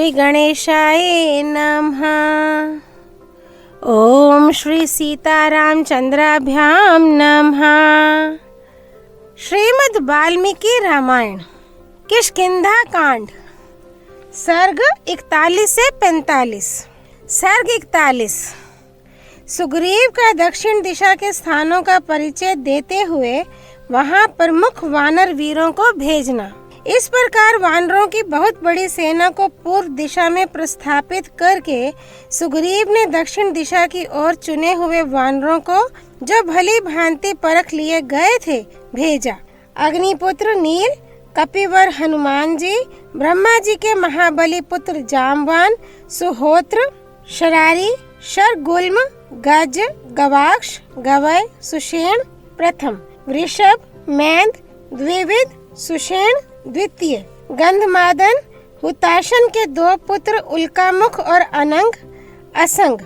श्री गणेशाय नमः। ओम श्री सीतारामचंद्राभ्याम नमः। श्रीमद् वाल्मीकि रामायण किष्किंधा कांड सर्ग 41 से 45। सर्ग 41। सुग्रीव का दक्षिण दिशा के स्थानों का परिचय देते हुए वहां प्रमुख वानर वीरों को भेजना। इस प्रकार वानरों की बहुत बड़ी सेना को पूर्व दिशा में प्रस्थापित करके सुग्रीव ने दक्षिण दिशा की ओर चुने हुए वानरों को, जो भली भांति परख लिए गए थे, भेजा। अग्निपुत्र नील, कपिवर हनुमान जी, ब्रह्मा जी के महाबली पुत्र जामवान, सुहोत्र, शरारी, शरगुल्म, गज, गवाक्ष, गवय, सुषेण प्रथम, वृषभ, मैंद, द्विविद, सुषेण द्वितीय, गंधमादन, हुताशन के दो पुत्र उल्कामुख और अनंग, असंग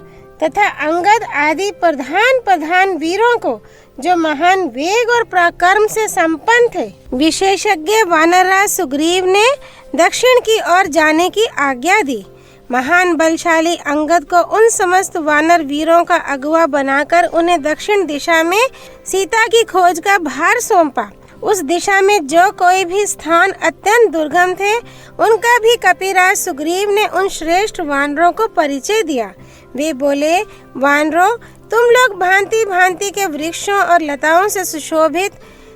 तथा अंगद आदि प्रधान वीरों को, जो महान वेग और पराक्रम से संपन्न थे, विशेषज्ञ वानरराज सुग्रीव ने दक्षिण की ओर जाने की आज्ञा दी। महान बलशाली अंगद को उन समस्त वानर वीरों का अगुवा बनाकर उन्हें दक्षिण दिशा में सीता की खोज का भार सौंपा। उस दिशा में जो कोई भी स्थान अत्यंत दुर्गम थे, उनका भी कपिराज सुग्रीव ने उन श्रेष्ठ वानरों को परिचय दिया। वे बोले, वानरों, तुम लोग भांति भांति के वृक्षों और लताओं से सुशोभित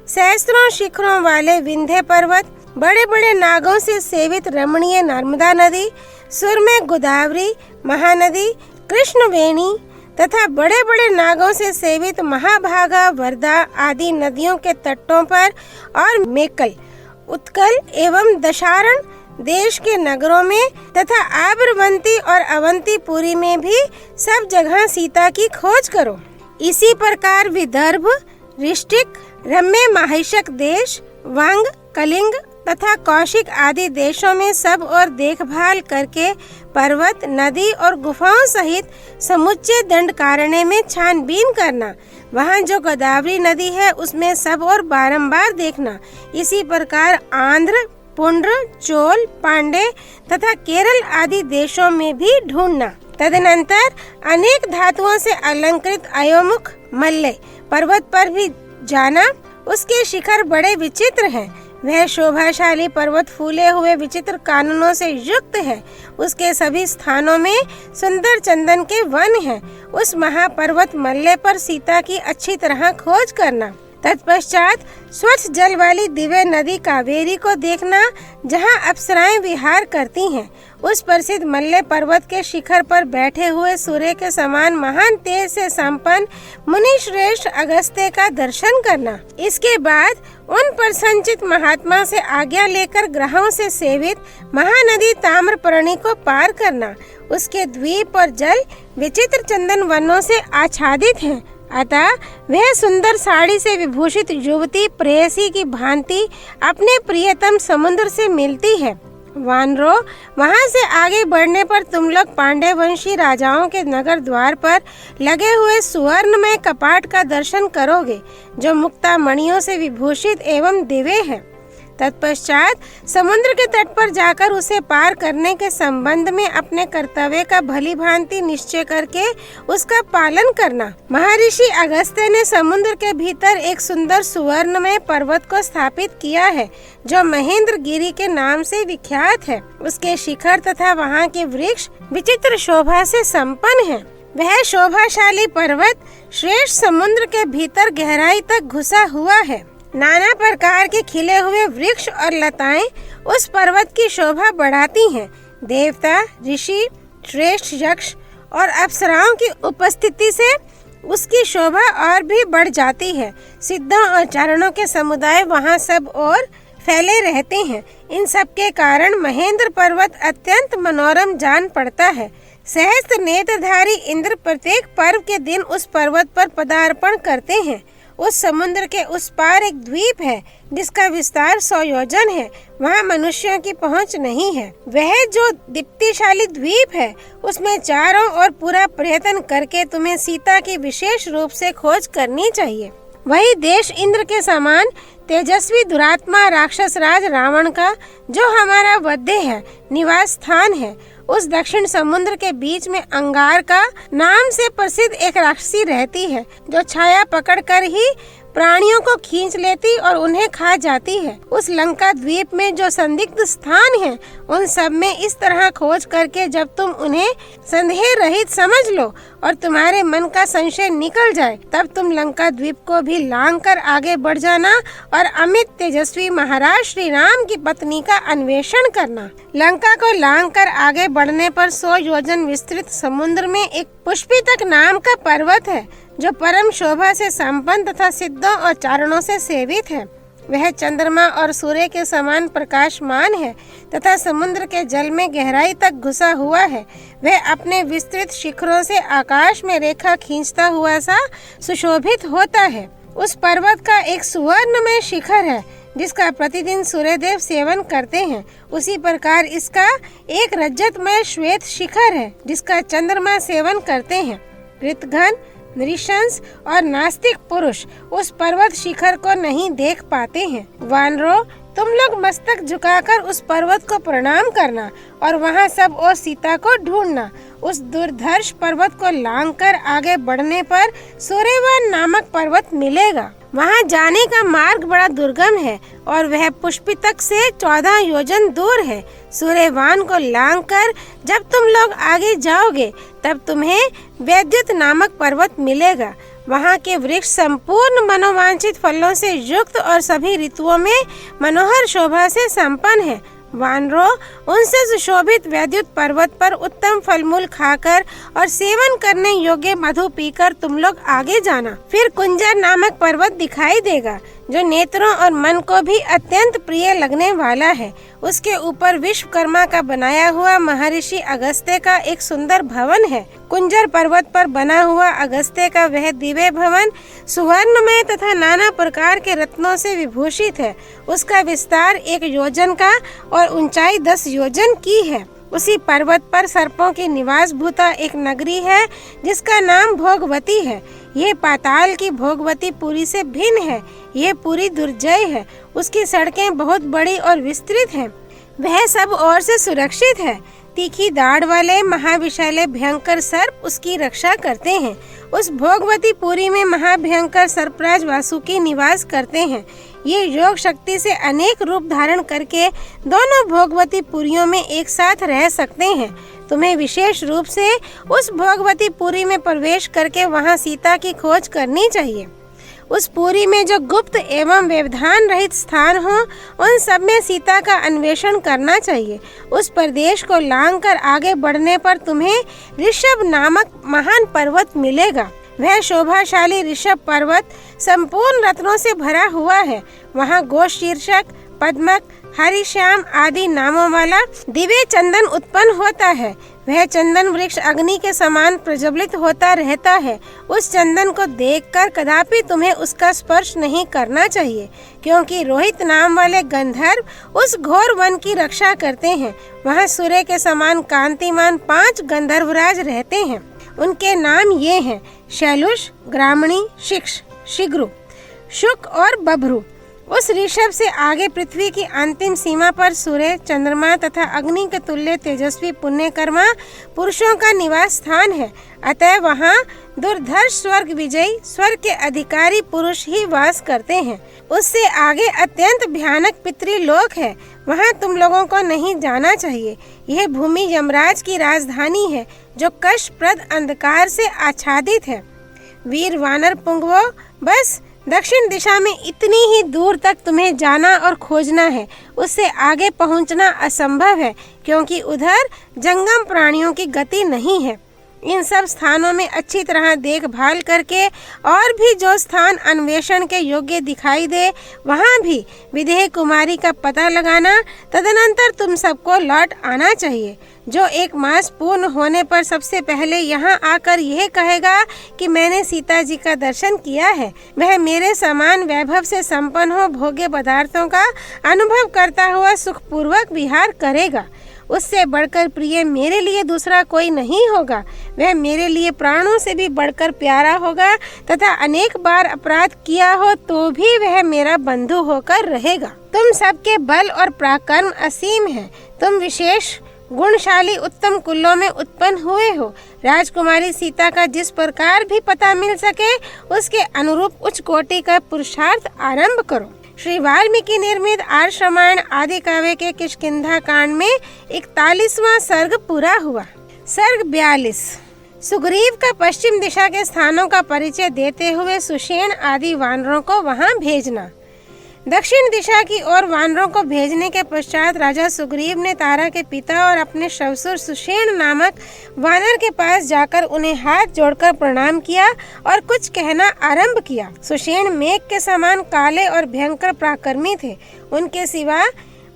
सहस्त्रों शिखरों वाले विंध्य पर्वत, बड़े बड़े नागों से सेवित रमणीय नर्मदा नदी, सुरम्य गोदावरी महानदी, कृष्णवेणी तथा बड़े बड़े नागों से सेवित महाभागा, वर्धा आदि नदियों के तटों पर और मेकल, उत्कल एवं दशारण देश के नगरों में तथा आब्रवंती और अवंतीपुरी में भी सब जगह सीता की खोज करो। इसी प्रकार विदर्भ, ऋष्टिक, रम्य माहिषक देश, वंग, कलिंग तथा कौशिक आदि देशों में सब और देखभाल करके पर्वत, नदी और गुफाओं सहित समुच्चय दंडकारण्य में छानबीन करना। वहाँ जो गोदावरी नदी है उसमें सब और बारंबार देखना। इसी प्रकार आंध्र, पुंड्र, चोल, पांडे तथा केरल आदि देशों में भी ढूंढना। तदनंतर अनेक धातुओं से अलंकृत अयोमुख मल्ले पर्वत पर भी जाना। उसके शिखर बड़े विचित्र हैं। वह शोभाशाली पर्वत फूले हुए विचित्र कानूनों से युक्त है। उसके सभी स्थानों में सुंदर चंदन के वन हैं। उस महापर्वत मल्ले पर सीता की अच्छी तरह खोज करना। तत्पश्चात स्वच्छ जल वाली दिव्य नदी कावेरी को देखना, जहाँ अप्सराएं विहार करती हैं। उस प्रसिद्ध मल्ले पर्वत के शिखर पर बैठे हुए सूर्य के समान महान तेज से संपन्न मुनि श्रेष्ठ अगस्त्य का दर्शन करना। इसके बाद उन पर संचित महात्मा से आज्ञा लेकर ग्रहों से सेवित महानदी ताम्रपर्णी को पार करना। उसके द्वीप और जल विचित्र चंदन वनों से आच्छादित हैं। अतः वह सुंदर साड़ी से विभूषित युवती प्रेयसी की भांति अपने प्रियतम समुद्र से मिलती है। वानरों, वहां से आगे बढ़ने पर तुम लोग पांडे वंशी राजाओं के नगर द्वार पर लगे हुए सुवर्णमय कपाट का दर्शन करोगे, जो मुक्ता मणियों से विभूषित एवं दिव्य है। तत्पश्चात समुद्र के तट पर जाकर उसे पार करने के संबंध में अपने कर्तव्य का भली भांति निश्चय करके उसका पालन करना। महर्षि अगस्त्य ने समुद्र के भीतर एक सुंदर सुवर्णमय पर्वत को स्थापित किया है, जो महेंद्र गिरी के नाम से विख्यात है। उसके शिखर तथा वहाँ के वृक्ष विचित्र शोभा से संपन्न है। वह शोभाशाली पर्वत श्रेष्ठ समुद्र के भीतर गहराई तक घुसा हुआ है। नाना प्रकार के खिले हुए वृक्ष और लताएं उस पर्वत की शोभा बढ़ाती हैं। देवता, ऋषि, श्रेष्ठ यक्ष और अप्सराओं की उपस्थिति से उसकी शोभा और भी बढ़ जाती है। सिद्धों और चारणों के समुदाय वहां सब और फैले रहते हैं। इन सब के कारण महेंद्र पर्वत अत्यंत मनोरम जान पड़ता है। सहस्त्र नेत्रधारी इंद्र प्रत्येक पर्व के दिन उस पर्वत पर पदार्पण करते हैं। उस समुद्र के उस पार एक द्वीप है, जिसका विस्तार 100 योजन है। वहाँ मनुष्यों की पहुँच नहीं है। वह जो दीप्तिशाली द्वीप है, उसमें चारों ओर पूरा प्रयत्न करके तुम्हें सीता की विशेष रूप से खोज करनी चाहिए। वही देश इंद्र के समान तेजस्वी दुरात्मा राक्षस राज रावण का, जो हमारा वध्य है, निवास स्थान है। उस दक्षिण समुद्र के बीच में अंगारका नाम से प्रसिद्ध एक राक्षसी रहती है, जो छाया पकड़कर ही प्राणियों को खींच लेती और उन्हें खा जाती है। उस लंका द्वीप में जो संदिग्ध स्थान है, उन सब में इस तरह खोज करके जब तुम उन्हें संदेह रहित समझ लो और तुम्हारे मन का संशय निकल जाए, तब तुम लंका द्वीप को भी लांग कर आगे बढ़ जाना और अमित तेजस्वी महाराज श्री राम की पत्नी का अन्वेषण करना। लंका को लांग कर आगे बढ़ने पर 100 योजन विस्तृत समुद्र में एक पुष्पितक नाम का पर्वत है, जो परम शोभा से संपन्न तथा सिद्धों और चारणों से सेवित है। वह चंद्रमा और सूर्य के समान प्रकाशमान है तथा समुद्र के जल में गहराई तक घुसा हुआ है। वह अपने विस्तृत शिखरों से आकाश में रेखा खींचता हुआ सा सुशोभित होता है। उस पर्वत का एक सुवर्णमय शिखर है, जिसका प्रतिदिन सूर्यदेव सेवन करते हैं। उसी प्रकार इसका एक रजतमय श्वेत शिखर है, जिसका चंद्रमा सेवन करते हैं। कृतघ्न, नृशंस और नास्तिक पुरुष उस पर्वत शिखर को नहीं देख पाते हैं। वानरों, तुम लोग मस्तक झुकाकर उस पर्वत को प्रणाम करना और वहाँ सब और सीता को ढूंढना। उस दुर्धर्ष पर्वत को लांघकर आगे बढ़ने पर सूर्यवान नामक पर्वत मिलेगा। वहाँ जाने का मार्ग बड़ा दुर्गम है और वह पुष्पितक से 14 योजन दूर है। सूर्यवान को लांघकर जब तुम लोग आगे जाओगे, तब तुम्हें वैद्युत नामक पर्वत मिलेगा। वहाँ के वृक्ष संपूर्ण मनोवांछित फलों से युक्त और सभी ऋतुओं में मनोहर शोभा से संपन्न है। वानरों, उनसे सुशोभित वैद्युत पर्वत पर उत्तम फलमूल खाकर और सेवन करने योग्य मधु पीकर तुम लोग आगे जाना। फिर कुंजर नामक पर्वत दिखाई देगा, जो नेत्रों और मन को भी अत्यंत प्रिय लगने वाला है। उसके ऊपर विश्वकर्मा का बनाया हुआ महर्षि अगस्त्य का एक सुंदर भवन है। कुंजर पर्वत पर बना हुआ अगस्त्य का वह दिव्य भवन सुवर्णमय तथा नाना प्रकार के रत्नों से विभूषित है। उसका विस्तार 1 योजन का और ऊंचाई 10 योजन की है। उसी पर्वत पर सर्पों की निवास भूता एक नगरी है, जिसका नाम भोगवती है। ये पाताल की भोगवती पुरी से भिन्न है। ये पुरी दुर्जय है। उसकी सड़कें बहुत बड़ी और विस्तृत हैं। वह सब ओर से सुरक्षित है। तीखी दाढ़ वाले महाविशाले भयंकर सर्प उसकी रक्षा करते हैं। उस भोगवती पुरी में महाभयंकर सर्पराज वासुकी निवास करते हैं। ये योग शक्ति से अनेक रूप धारण करके दोनों भोगवती पुरियों में एक साथ रह सकते हैं। तुम्हें विशेष रूप से उस भोगवती पुरी में प्रवेश करके वहां सीता की खोज करनी चाहिए। उस पुरी में जो गुप्त एवं व्यवधान रहित स्थान हो, उन सब में सीता का अन्वेषण करना चाहिए। उस प्रदेश को लांघकर आगे बढ़ने पर तुम्हें ऋषभ नामक महान पर्वत मिलेगा। वह शोभाशाली ऋषभ पर्वत संपूर्ण रत्नों से भरा हुआ है। वहाँ गोशीर्षक, पद्मक, हरिश्याम आदि नामों वाला दिव्य चंदन उत्पन्न होता है। वह चंदन वृक्ष अग्नि के समान प्रज्वलित होता रहता है। उस चंदन को देखकर कदापि तुम्हें उसका स्पर्श नहीं करना चाहिए, क्योंकि रोहित नाम वाले गंधर्व उस घोर वन की रक्षा करते हैं। वहाँ सूर्य के समान कांतिमान 5 गंधर्वराज रहते हैं। उनके नाम ये हैं: शैलुष, ग्रामणी, शिक्ष, शिग्रु, शुक और बभ्रु। उस ऋषभ से आगे पृथ्वी की अंतिम सीमा पर सूर्य, चंद्रमा तथा अग्नि के तुल्य तेजस्वी पुण्यकर्मा पुरुषों का निवास स्थान है। अतः वहाँ दुर्धर्ष स्वर्ग विजयी स्वर्ग के अधिकारी पुरुष ही वास करते हैं। उससे आगे अत्यंत भयानक पितृलोक है। वहाँ तुम लोगों को नहीं जाना चाहिए। यह भूमि यमराज की राजधानी है, जो कष्टप्रद अंधकार से आच्छादित है। वीर वानर पुंगवो, बस दक्षिण दिशा में इतनी ही दूर तक तुम्हें जाना और खोजना है। उससे आगे पहुंचना असंभव है, क्योंकि उधर जंगम प्राणियों की गति नहीं है। इन सब स्थानों में अच्छी तरह देखभाल करके और भी जो स्थान अन्वेषण के योग्य दिखाई दे, वहाँ भी विदेह कुमारी का पता लगाना। तदनंतर तुम सबको लौट आना चाहिए। जो 1 मास पूर्ण होने पर सबसे पहले यहाँ आकर यह कहेगा कि मैंने सीता जी का दर्शन किया है, वह मेरे समान वैभव से संपन्न हो भोग्य पदार्थों का अनुभव करता हुआ सुखपूर्वक विहार करेगा। उससे बढ़कर प्रिय मेरे लिए दूसरा कोई नहीं होगा। वह मेरे लिए प्राणों से भी बढ़कर प्यारा होगा तथा अनेक बार अपराध किया हो तो भी वह मेरा बंधु होकर रहेगा। तुम सबके बल और पराक्रम असीम है। तुम विशेष गुणशाली उत्तम कुलों में उत्पन्न हुए हो। राजकुमारी सीता का जिस प्रकार भी पता मिल सके उसके अनुरूप उच्च कोटि का पुरुषार्थ आरंभ करो। श्री वाल्मीकि निर्मित आर्ष रामायण आदि काव्य के किष्किंधा कांड में 41वां सर्ग पूरा हुआ। सर्ग 42। सुग्रीव का पश्चिम दिशा के स्थानों का परिचय देते हुए सुषेण आदि वानरों को वहां भेजना। दक्षिण दिशा की ओर वानरों को भेजने के पश्चात राजा सुग्रीव ने तारा के पिता और अपने श्वशुर सुषेण नामक वानर के पास जाकर उन्हें हाथ जोड़कर प्रणाम किया और कुछ कहना आरंभ किया। सुषेण मेघ के समान काले और भयंकर पराक्रमी थे। उनके सिवा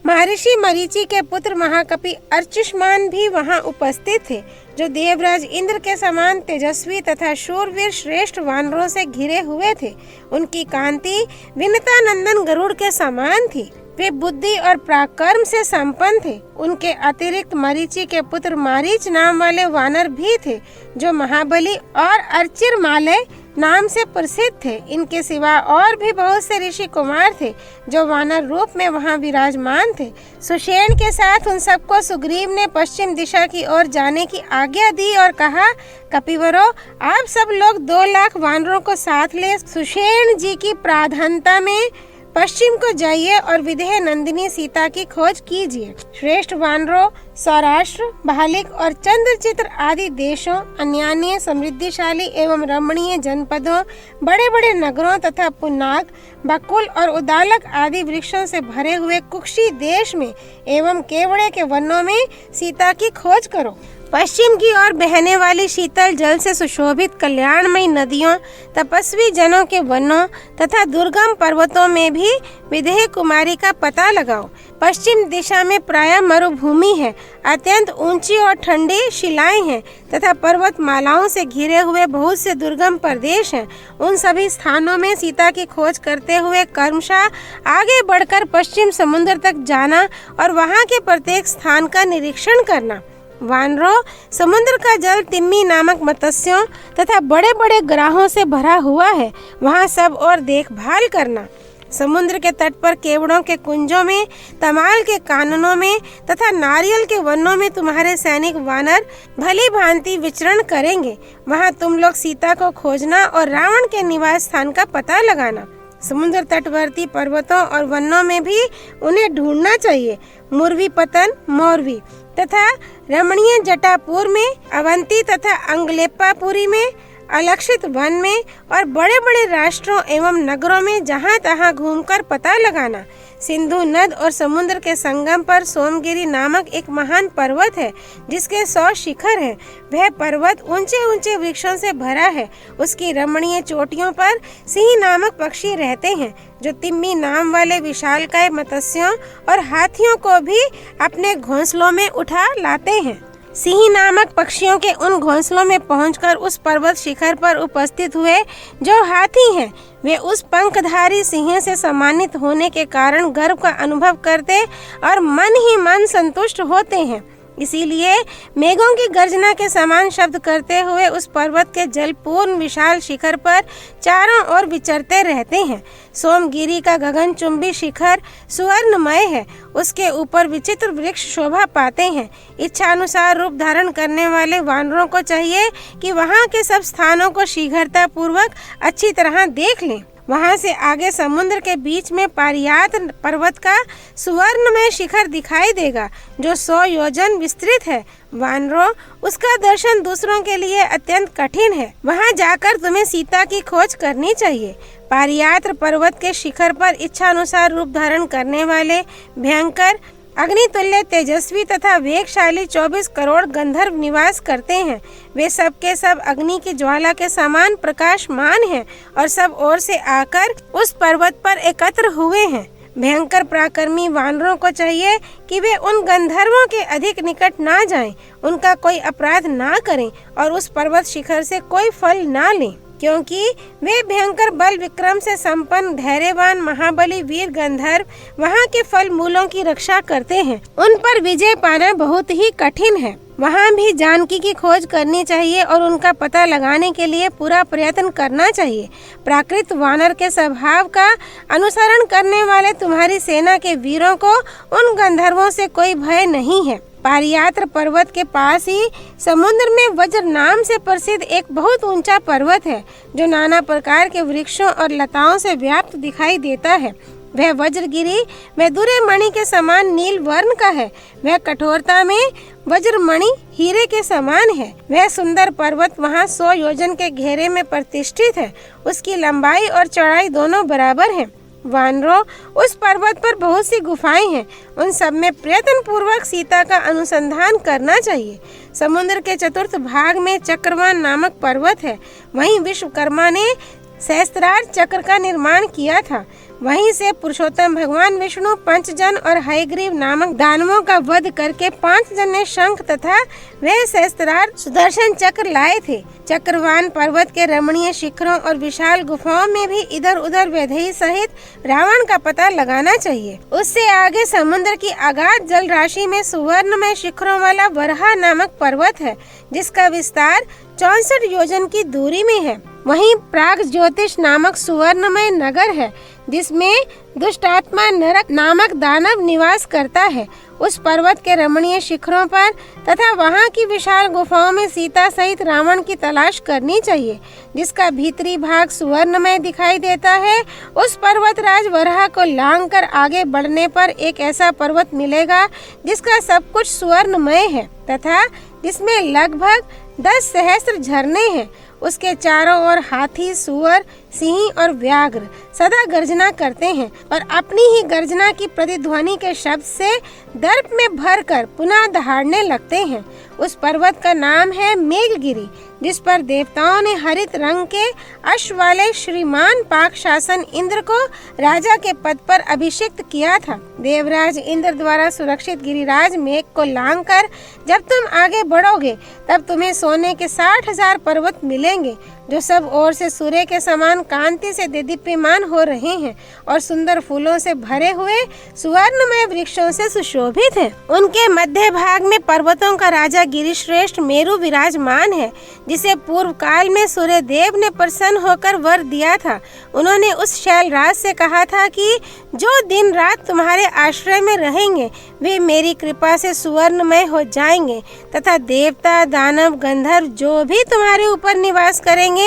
महर्षि मरीचि के पुत्र महाकपि अर्चिष्मान भी वहां उपस्थित थे, जो देवराज इंद्र के समान तेजस्वी तथा शूरवीर श्रेष्ठ वानरों से घिरे हुए थे। उनकी कांति विनता नंदन गरुड़ के समान थी। वे बुद्धि और पराक्रम से संपन्न थे। उनके अतिरिक्त मरीचि के पुत्र मारीच नाम वाले वानर भी थे, जो महाबली और अर्चिरमालय नाम से प्रसिद्ध थे। इनके सिवा और भी बहुत से ऋषि कुमार थे, जो वानर रूप में वहां विराजमान थे। सुषेण के साथ उन सबको सुग्रीव ने पश्चिम दिशा की ओर जाने की आज्ञा दी और कहा, कपिवरों, आप सब लोग 2 लाख वानरों को साथ ले सुषेण जी की प्राधान्यता में पश्चिम को जाइए और विदेह नंदिनी सीता की खोज कीजिए। श्रेष्ठ वानरों, सौराष्ट्र, भालिक और चंद्रचित्र आदि देशों, अन्यान्य समृद्धिशाली एवं रमणीय जनपदों, बड़े बड़े नगरों तथा पुन्नाग, बकुल और उदालक आदि वृक्षों से भरे हुए कुक्षी देश में एवं केवड़े के वनों में सीता की खोज करो। पश्चिम की ओर बहने वाली शीतल जल से सुशोभित कल्याणमयी नदियों, तपस्वी जनों के वनों तथा दुर्गम पर्वतों में भी विदेह कुमारी का पता लगाओ। पश्चिम दिशा में प्रायः मरुभूमि है, अत्यंत ऊंची और ठंडी शिलाएं हैं तथा पर्वतमालाओं से घिरे हुए बहुत से दुर्गम प्रदेश हैं। उन सभी स्थानों में सीता की खोज करते हुए क्रमशः आगे बढ़कर पश्चिम समुद्र तक जाना और वहां के प्रत्येक स्थान का निरीक्षण करना। वानरों, समुद्र का जल तिम्मी नामक मत्स्यों तथा बड़े बड़े ग्राहों से भरा हुआ है, वहां सब और देखभाल करना। समुद्र के तट पर केवड़ों के कुंजों में, तमाल के काननों में तथा नारियल के वनों में तुम्हारे सैनिक वानर भली भांति विचरण करेंगे। वहां तुम लोग सीता को खोजना और रावण के निवास स्थान का पता लगाना। समुद्र तटवर्ती पर्वतों और वनों में भी उन्हें ढूंढना चाहिए। मुरवी पतन, मोरवी तथा रमणीय जटापुर में, अवंती तथा अंगलेपापुरी में, अलक्षित वन में और बड़े बड़े राष्ट्रों एवं नगरों में जहाँ तहाँ घूमकर पता लगाना। सिंधु नद और समुद्र के संगम पर सोमगिरी नामक एक महान पर्वत है, जिसके 100 शिखर हैं। वह पर्वत ऊंचे ऊंचे वृक्षों से भरा है। उसकी रमणीय चोटियों पर सिंह नामक पक्षी रहते हैं, जो तिम्मी नाम वाले विशालकाय मत्स्यों और हाथियों को भी अपने घोंसलों में उठा लाते हैं। सिंह नामक पक्षियों के उन घोंसलों में पहुंचकर उस पर्वत शिखर पर उपस्थित हुए जो हाथी हैं, वे उस पंखधारी सिंह से सम्मानित होने के कारण गर्व का अनुभव करते और मन ही मन संतुष्ट होते हैं। इसीलिए मेघों की गर्जना के समान शब्द करते हुए उस पर्वत के जलपूर्ण विशाल शिखर पर चारों ओर विचरते रहते हैं। सोमगिरी का गगनचुंबी शिखर सुवर्णमय है। उसके ऊपर विचित्र वृक्ष शोभा पाते हैं। इच्छानुसार रूप धारण करने वाले वानरों को चाहिए कि वहाँ के सब स्थानों को शीघ्रता पूर्वक अच्छी तरह देख लें। वहां से आगे समुद्र के बीच में पारियात पर्वत का सुवर्णमय शिखर दिखाई देगा, जो 100 योजन विस्तृत है। वानरों, उसका दर्शन दूसरों के लिए अत्यंत कठिन है। वहां जाकर तुम्हें सीता की खोज करनी चाहिए। पारियात पर्वत के शिखर पर इच्छानुसार रूप धारण करने वाले भयंकर, अग्नितुल्य तेजस्वी तथा वेगशाली 24 करोड़ गंधर्व निवास करते हैं। वे सब के सब अग्नि की ज्वाला के समान प्रकाशमान हैं और सब ओर से आकर उस पर्वत पर एकत्र हुए हैं। भयंकर पराक्रमी वानरों को चाहिए कि वे उन गंधर्वों के अधिक निकट ना जाएं, उनका कोई अपराध ना करें और उस पर्वत शिखर से कोई फल ना लें, क्योंकि वे भयंकर बल विक्रम से संपन्न धैर्यवान महाबली वीर गंधर्व वहाँ के फल मूलों की रक्षा करते हैं। उन पर विजय पाना बहुत ही कठिन है। वहाँ भी जानकी की खोज करनी चाहिए और उनका पता लगाने के लिए पूरा प्रयत्न करना चाहिए। प्राकृत वानर के स्वभाव का अनुसरण करने वाले तुम्हारी सेना के वीरों को उन गंधर्वों से कोई भय नहीं है। पारियात्र पर्वत के पास ही समुद्र में वज्र नाम से प्रसिद्ध एक बहुत ऊंचा पर्वत है जो नाना प्रकार के वृक्षों और लताओं से व्याप्त दिखाई देता है। वह वज्रगिरी वैदुर्य मणि के समान नील वर्ण का है। वह कठोरता में वज्रमणि हीरे के समान है। वह सुंदर पर्वत वहाँ 100 योजन के घेरे में प्रतिष्ठित है। उसकी लंबाई और चौड़ाई दोनों बराबर है। वानरों, उस पर्वत पर बहुत सी गुफाएं हैं। उन सब में प्रयत्न पूर्वक सीता का अनुसंधान करना चाहिए। समुद्र के चतुर्थ भाग में चक्रवान नामक पर्वत है। वहीं विश्वकर्मा ने सहस्त्रार चक्र का निर्माण किया था। वहीं से पुरुषोत्तम भगवान विष्णु पंचजन और हयग्रीव नामक दानवों का वध करके 5 जन ने शंख तथा वह सहस्त्रार सुदर्शन चक्र लाए थे। चक्रवान पर्वत के रमणीय शिखरों और विशाल गुफाओं में भी इधर उधर वैदेही सहित रावण का पता लगाना चाहिए। उससे आगे समुद्र की अगाध जल राशि में सुवर्णमय शिखरों वाला वरहा नामक पर्वत है, जिसका विस्तार 64 योजन की दूरी में है। वहीं प्राग ज्योतिष नामक सुवर्णमय नगर है, जिसमें दुष्टात्मा नरक नामक दानव निवास करता है। उस पर्वत के रमणीय शिखरों पर तथा वहाँ की विशाल गुफाओं में सीता सहित रावण की तलाश करनी चाहिए, जिसका भीतरी भाग सुवर्णमय दिखाई देता है। उस पर्वतराज वराह को लांघकर आगे बढ़ने पर एक ऐसा पर्वत मिलेगा जिसका सब कुछ सुवर्णमय है तथा जिसमें लगभग 10 सहस्त्र झरने हैं। उसके चारों ओर हाथी, सुअर, सिंह और व्याघ्र सदा गर्जना करते हैं और अपनी ही गर्जना की प्रतिध्वनि के शब्द से दर्प में भरकर पुनः दहाड़ने लगते हैं। उस पर्वत का नाम है मेघगिरी, जिस पर देवताओं ने हरित रंग के अश्व वाले श्रीमान पाक शासन इंद्र को राजा के पद पर अभिषिक्त किया था। देवराज इंद्र द्वारा सुरक्षित गिरिराज मेघ को लांघकर जब तुम आगे बढ़ोगे तब तुम्हें सोने के 60,000 पर्वत मिलेंगे, जो सब ओर से सूर्य के समान कांति से देदीप्यमान हो रहे हैं और सुंदर फूलों से भरे हुए सुवर्णमय वृक्षों से सुशोभित हैं। उनके मध्य भाग में पर्वतों का राजा गिरिश्रेष्ठ मेरु विराजमान है, जिसे पूर्व काल में सूर्य देव ने प्रसन्न होकर वर दिया था। उन्होंने उस शैलराज से कहा था कि जो दिन रात तुम्हारे आश्रय में रहेंगे वे मेरी कृपा से सुवर्णमय हो जाएंगे तथा देवता, दानव, गंधर्व जो भी तुम्हारे ऊपर निवास करेंगे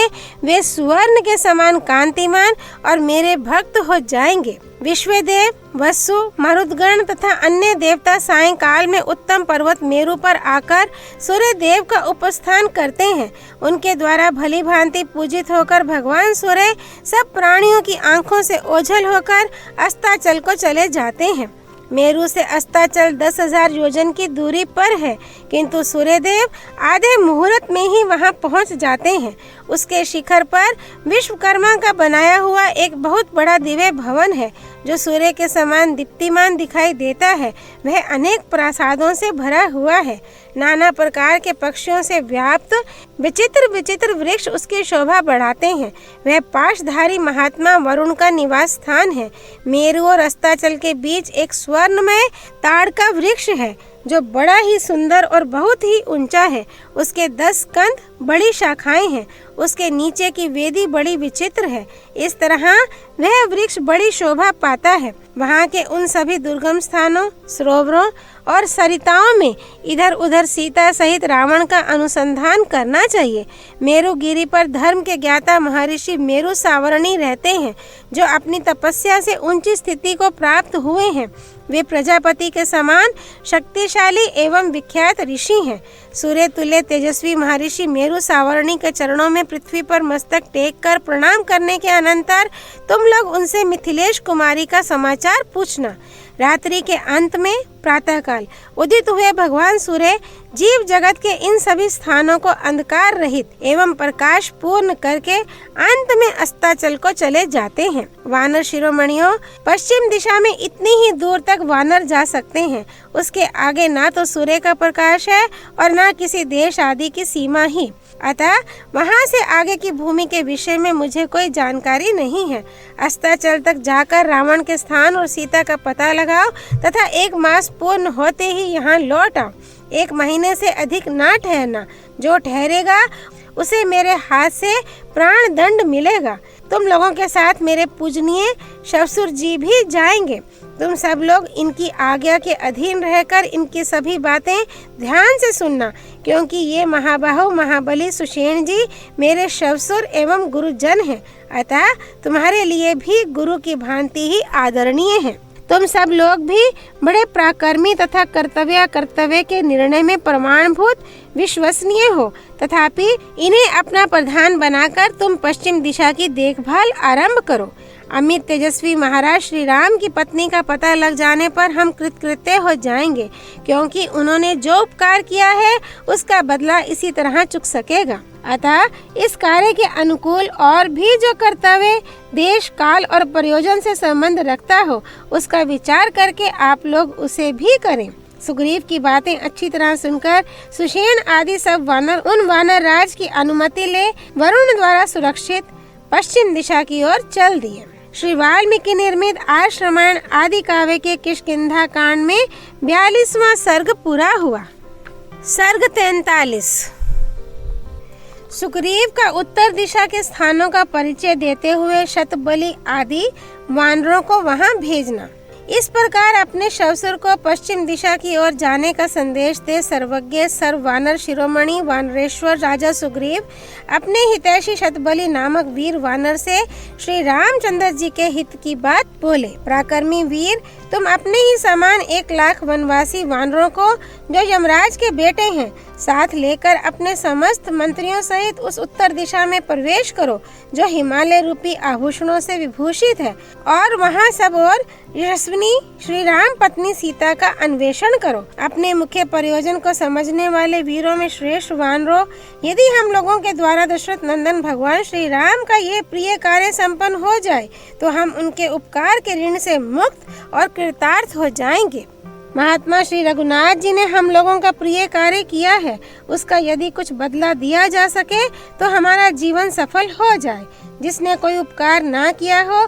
वे सुवर्ण के समान कांतिमान और मेरे भक्त हो जाएंगे। विश्वदेव, वसु, मरुदगण तथा अन्य देवता सायंकाल में उत्तम पर्वत मेरु पर आकर सूर्य देव का उपस्थान करते हैं। उनके द्वारा भली भांति पूजित होकर भगवान सूर्य सब प्राणियों की आंखों से ओझल होकर अस्ताचल को चले जाते हैं। मेरु से अस्ताचल 10,000 योजन की दूरी पर है, किंतु सूर्यदेव आधे मुहूर्त में ही वहां पहुंच जाते हैं। उसके शिखर पर विश्वकर्मा का बनाया हुआ एक बहुत बड़ा दिव्य भवन है, जो सूर्य के समान दीप्तिमान दिखाई देता है। वह अनेक प्रासादों से भरा हुआ है। नाना प्रकार के पक्षियों से व्याप्त विचित्र विचित्र वृक्ष उसकी शोभा बढ़ाते हैं। वह पाशधारी महात्मा वरुण का निवास स्थान है। मेरु और अस्ताचल के बीच एक स्वर्णमय ताड़ का वृक्ष है, जो बड़ा ही सुंदर और बहुत ही ऊंचा है। उसके 10 कंद, बड़ी शाखाएं हैं। उसके नीचे की वेदी बड़ी विचित्र है। इस तरह वह वृक्ष बड़ी शोभा पाता है। वहाँ के उन सभी दुर्गम स्थानों, सरोवरों और सरिताओं में इधर उधर सीता सहित रावण का अनुसंधान करना चाहिए। मेरु गिरी पर धर्म के ज्ञाता महर्षि मेरु सावरणी रहते हैं, जो अपनी तपस्या से ऊंची स्थिति को प्राप्त हुए हैं। वे प्रजापति के समान शक्तिशाली एवं विख्यात ऋषि हैं। सूर्य तुल्य तेजस्वी महर्षि मेरु सावरणी के चरणों में पृथ्वी पर मस्तक टेक कर प्रणाम करने के अनंतर तुम लोग उनसे मिथिलेश कुमारी का समाचार पूछना। रात्रि के अंत में प्रातःकाल उदित हुए भगवान सूर्य जीव जगत के इन सभी स्थानों को अंधकार रहित एवं प्रकाश पूर्ण करके अंत में अस्ताचल को चले जाते हैं। वानर शिरोमणियों, पश्चिम दिशा में इतनी ही दूर तक वानर जा सकते हैं। उसके आगे ना तो सूर्य का प्रकाश है और ना किसी देश आदि की सीमा ही। अतः वहाँ से आगे की भूमि के विषय में मुझे कोई जानकारी नहीं है। अस्ताचल तक जाकर रावण के स्थान और सीता का पता लगाओ तथा 1 मास पूर्ण होते ही यहाँ लौट आओ। 1 महीने से अधिक ना ठहरना। जो ठहरेगा उसे मेरे हाथ से प्राण दंड मिलेगा। तुम लोगों के साथ मेरे पूजनीय श्वशुर जी भी जाएंगे। तुम सब लोग इनकी आज्ञा के अधीन रहकर इनकी सभी बातें ध्यान से सुनना, क्योंकि ये महाबाहु महाबली सुषेण जी मेरे शवसुर एवं गुरुजन हैं, अतः तुम्हारे लिए भी गुरु की भांति ही आदरणीय हैं। तुम सब लोग भी बड़े पराक्रमी तथा कर्तव्य के निर्णय में प्रमाणभूत विश्वसनीय हो, तथापि इन्हें अपना प्रधान बनाकर तुम पश्चिम दिशा की देखभाल आरंभ करो। अमित तेजस्वी महाराज श्री राम की पत्नी का पता लग जाने पर हम कृतकृत्य हो जाएंगे, क्योंकि उन्होंने जो उपकार किया है उसका बदला इसी तरह चुक सकेगा। अतः इस कार्य के अनुकूल और भी जो कर्तव्य देश काल और प्रयोजन से संबंध रखता हो, उसका विचार करके आप लोग उसे भी करें। सुग्रीव की बातें अच्छी तरह सुनकर सुषेण आदि सब वानर उन वानर राज की अनुमति ले वरुण द्वारा सुरक्षित पश्चिम दिशा की ओर चल दिए। श्री वाल्मीकि निर्मित आर्ष रामायण आदि काव्य के किष्किंधा कांड में 42वां सर्ग पूरा हुआ। सर्ग 43। सुग्रीव का उत्तर दिशा के स्थानों का परिचय देते हुए शतबली आदि वानरों को वहां भेजना। इस प्रकार अपने शवसुर को पश्चिम दिशा की ओर जाने का संदेश दे सर्वज्ञ सर्व वानर शिरोमणि वानरेश्वर राजा सुग्रीव अपने हितैषी शतबली नामक वीर वानर से श्री रामचंद्र जी के हित की बात बोले। पराक्रमी वीर, तुम अपने ही समान 1 लाख वनवासी वानरों को जो यमराज के बेटे हैं साथ लेकर अपने समस्त मंत्रियों सहित उस उत्तर दिशा में प्रवेश करो जो हिमालय रूपी आभूषणों से विभूषित है, और वहां सब और यशस्विनी श्री राम पत्नी सीता का अन्वेषण करो। अपने मुख्य प्रयोजन को समझने वाले वीरों में श्रेष्ठ वानरों, यदि हम लोगों के द्वारा दशरथ नंदन भगवान श्री राम का ये प्रिय कार्य संपन्न हो जाए तो हम उनके उपकार के ऋण से मुक्त और कृतार्थ हो जाएंगे। महात्मा श्री रघुनाथ जी ने हम लोगों का प्रिय कार्य किया है, उसका यदि कुछ बदला दिया जा सके तो हमारा जीवन सफल हो जाए। जिसने कोई उपकार ना किया हो,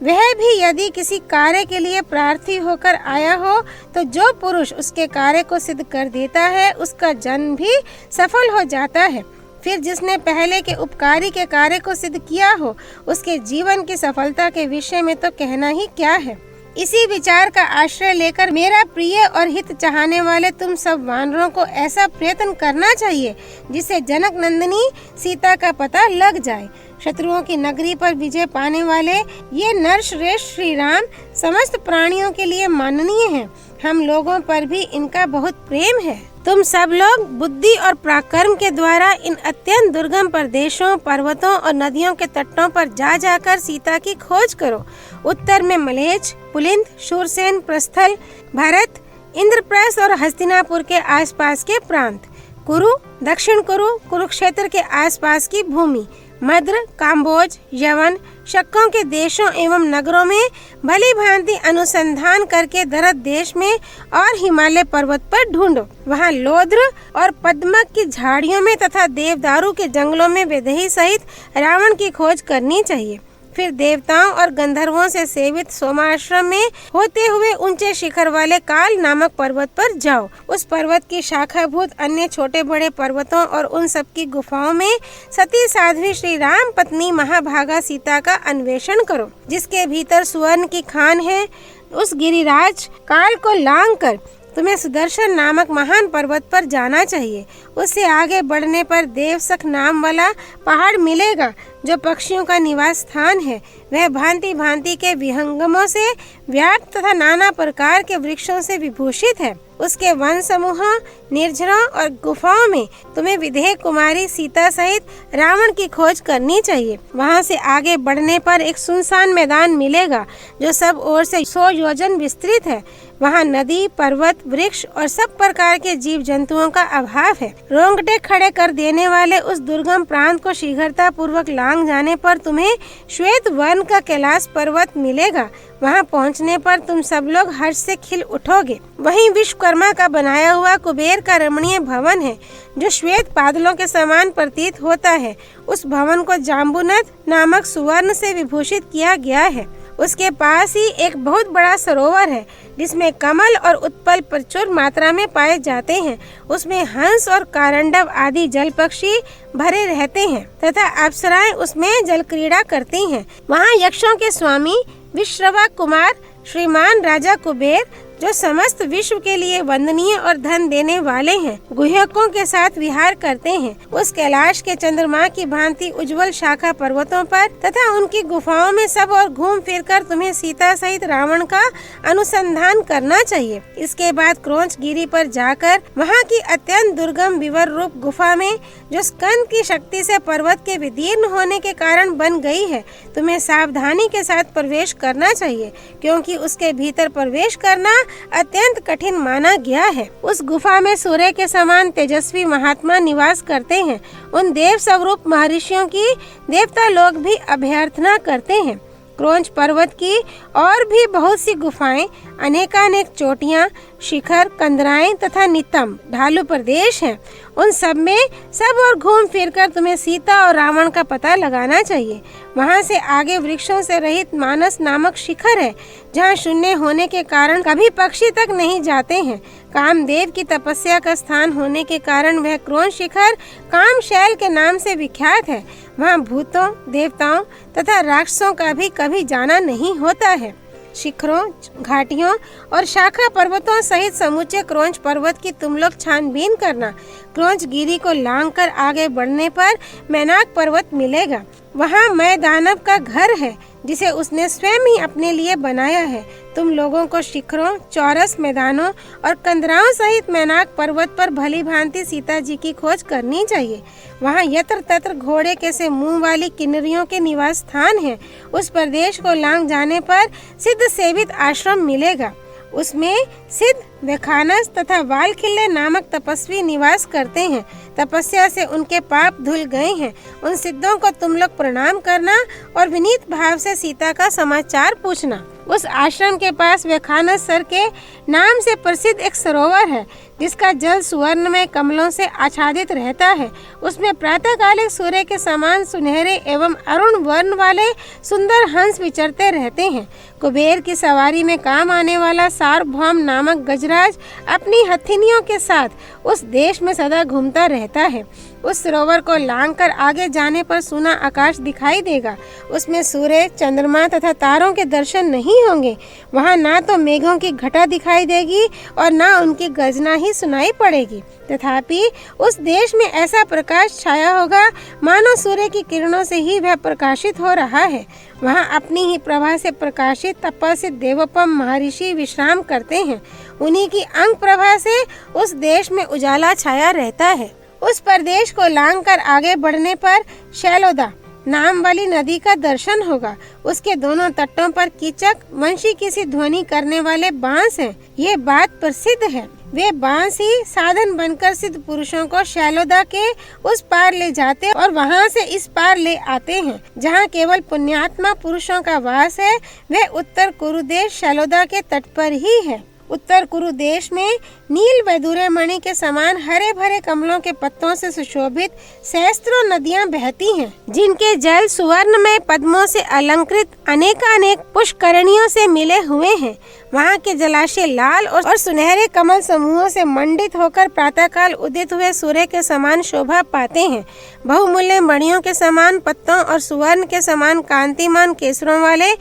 वह भी यदि किसी कार्य के लिए प्रार्थी होकर आया हो, तो जो पुरुष उसके कार्य को सिद्ध कर देता है उसका जन्म भी सफल हो जाता है। फिर जिसने पहले के उपकारी के कार्य को सिद्ध किया हो, उसके जीवन की सफलता के विषय में तो कहना ही क्या है। इसी विचार का आश्रय लेकर मेरा प्रिय और हित चाहने वाले तुम सब वानरों को ऐसा प्रयत्न करना चाहिए जिससे जनक नंदिनी सीता का पता लग जाए। शत्रुओं की नगरी पर विजय पाने वाले ये नरश्रेष्ठ श्री राम समस्त प्राणियों के लिए माननीय हैं। हम लोगों पर भी इनका बहुत प्रेम है। तुम सब लोग बुद्धि और पराक्रम के द्वारा इन अत्यंत दुर्गम प्रदेशों, पर्वतों और नदियों के तटों पर जा जाकर सीता की खोज करो। उत्तर में मलेच्छ, पुलिंद, शूरसेन, प्रस्थल, भरत, इंद्रप्रस्थ और हस्तिनापुर के आसपास के प्रांत, कुरु, दक्षिण कुरु, कुरुक्षेत्र के आसपास की भूमि, मद्र, काम्बोज, यवन, शक्कों के देशों एवं नगरों में भली भांति अनुसंधान करके दरत देश में और हिमालय पर्वत पर ढूंढो। वहाँ लोद्र और पद्मक की झाड़ियों में तथा देवदारू के जंगलों में वैदेही सहित रावण की खोज करनी चाहिए। फिर देवताओं और गंधर्वों से सेवित सोमाश्रम में होते हुए ऊंचे शिखर वाले काल नामक पर्वत पर जाओ। उस पर्वत की शाखाभूत अन्य छोटे बड़े पर्वतों और उन सब की गुफाओं में सती साध्वी श्री राम पत्नी महाभागा सीता का अन्वेषण करो। जिसके भीतर सुवर्ण की खान है, उस गिरिराज काल को लांग कर तुम्हें सुदर्शन नामक महान पर्वत पर जाना चाहिए। उससे आगे बढ़ने पर देवसख नाम वाला पहाड़ मिलेगा जो पक्षियों का निवास स्थान है। वह भांति भांति के विहंगमों से व्याप्त तथा नाना प्रकार के वृक्षों से विभूषित है। उसके वन समूहों, निर्झरों और गुफाओं में तुम्हें विदेह कुमारी सीता सहित रावण की खोज करनी चाहिए। वहां से आगे बढ़ने पर एक सुनसान मैदान मिलेगा जो सब ओर से 100 योजन विस्तृत है। वहाँ नदी, पर्वत, वृक्ष और सब प्रकार के जीव जंतुओं का अभाव है। रोंगटे खड़े कर देने वाले उस दुर्गम प्रांत को शीघ्रता पूर्वक लांग जाने पर तुम्हें श्वेत वर्ण का कैलाश पर्वत मिलेगा। वहां पहुंचने पर तुम सब लोग हर्ष से खिल उठोगे। वहीं विश्वकर्मा का बनाया हुआ कुबेर का रमणीय भवन है जो श्वेत बादलों के समान प्रतीत होता है। उस भवन को जाम्बुनद नामक सुवर्ण से विभूषित किया गया है। उसके पास ही एक बहुत बड़ा सरोवर है जिसमें कमल और उत्पल प्रचुर मात्रा में पाए जाते हैं। उसमें हंस और कारंडव आदि जल पक्षी भरे रहते हैं तथा अप्सराएं उसमें जल क्रीड़ा करती हैं। वहाँ यक्षों के स्वामी विश्रवा कुमार श्रीमान राजा कुबेर, जो समस्त विश्व के लिए वंदनीय और धन देने वाले हैं, गुह्यकों के साथ विहार करते हैं। उस कैलाश के चंद्रमा की भांति उज्जवल शाखा पर्वतों पर तथा उनकी गुफाओं में सब और घूम फिरकर तुम्हें सीता सहित रावण का अनुसंधान करना चाहिए। इसके बाद क्रोंच गिरी पर जाकर वहाँ की अत्यंत दुर्गम विवर रूप गुफा में, जो स्कंद की शक्ति से पर्वत के विदीर्ण होने के कारण बन गई है, तुम्हें सावधानी के साथ प्रवेश करना चाहिए, क्योंकि उसके भीतर प्रवेश करना अत्यंत कठिन माना गया है। उस गुफा में सूर्य के समान तेजस्वी महात्मा निवास करते हैं। उन देव स्वरूप महर्षियों की देवता लोग भी अभ्यर्थना करते हैं। क्रोंच पर्वत की और भी बहुत सी गुफाएं, अनेकानेक चोटियां, शिखर, कंदराएं तथा नितंब ढालू प्रदेश हैं। उन सब में सब और घूम फिरकर तुम्हें सीता और रावण का पता लगाना चाहिए। वहां से आगे वृक्षों से रहित मानस नामक शिखर है, जहां शून्य होने के कारण कभी पक्षी तक नहीं जाते हैं। कामदेव की तपस्या का स्थान होने के कारण वह क्रोंच शिखर कामशैल के नाम से विख्यात है। वहाँ भूतों, देवताओं तथा राक्षसों का भी कभी जाना नहीं होता है। शिखरों, घाटियों और शाखा पर्वतों सहित समूचे क्रोंच पर्वत की तुम लोग छानबीन करना। क्रोंच गिरी को लांघकर आगे बढ़ने पर मैनाक पर्वत मिलेगा। वहाँ मैं दानव का घर है, जिसे उसने स्वयं ही अपने लिए बनाया है। तुम लोगों को शिखरों, चौरस मैदानों और कंदराओं सहित मैनाक पर्वत पर भली भांति सीता जी की खोज करनी चाहिए। वहाँ यत्र तत्र घोड़े के से मुंह वाली किन्नरियों के निवास स्थान है। उस प्रदेश को लांघ जाने पर सिद्ध सेवित आश्रम मिलेगा। उसमें सिद्ध, वेखानस तथा वालखिल्य नामक तपस्वी निवास करते हैं। तपस्या से उनके पाप धुल गए हैं। उन सिद्धों को तुम लोग प्रणाम करना और विनीत भाव से सीता का समाचार पूछना। उस आश्रम के पास वेखानस सर के नाम से प्रसिद्ध एक सरोवर है, जिसका जल सुवर्ण में कमलों से आच्छादित रहता है। उसमें प्रातःकालिक सूर्य के समान सुनहरे एवं अरुण वर्ण वाले सुंदर हंस विचरते रहते हैं। कुबेर की सवारी में काम आने वाला सार्वभौम नामक गजराज अपनी हथिनियों के साथ उस देश में सदा घूमता रहता है। उस सरोवर को लांघकर आगे जाने पर सूना आकाश दिखाई देगा। उसमें सूर्य, चंद्रमा तथा तारों के दर्शन नहीं होंगे। वहाँ ना तो मेघों की घटा दिखाई देगी और ना उनकी गर्जना ही सुनाई पड़ेगी। तथापि उस देश में ऐसा प्रकाश छाया होगा मानो सूर्य की किरणों से ही वह प्रकाशित हो रहा है। वहाँ अपनी ही प्रभा से प्रकाशित तपस्वित देवोपम महर्षि विश्राम करते हैं। उन्हीं की अंग प्रभा से उस देश में उजाला छाया रहता है। उस प्रदेश को लांघकर आगे बढ़ने पर शैलोदा नाम वाली नदी का दर्शन होगा। उसके दोनों तटों पर कीचक वंशी की सी ध्वनि करने वाले बांस हैं। ये बात प्रसिद्ध है। वे बांस ही साधन बनकर सिद्ध पुरुषों को शैलोदा के उस पार ले जाते और वहाँ से इस पार ले आते हैं, जहाँ केवल पुण्यात्मा पुरुषों का वास है। वह उत्तर कुरुदेश शैलोदा के तट पर ही है। उत्तर कुरु देश में नील वैदूर्य मणि के समान हरे भरे कमलों के पत्तों से सुशोभित सहस्त्रों नदियां बहती हैं, जिनके जल सुवर्ण में पद्मों से अलंकृत अनेकानेक पुष्करणियों से मिले हुए हैं। वहाँ के जलाशय लाल और सुनहरे कमल समूहों से मंडित होकर प्रातःकाल उदित हुए सूर्य के समान शोभा पाते हैं। बहुमूल्य मणियों के समान पत्तों और सुवर्ण के समान कांतिमान केसरों वाले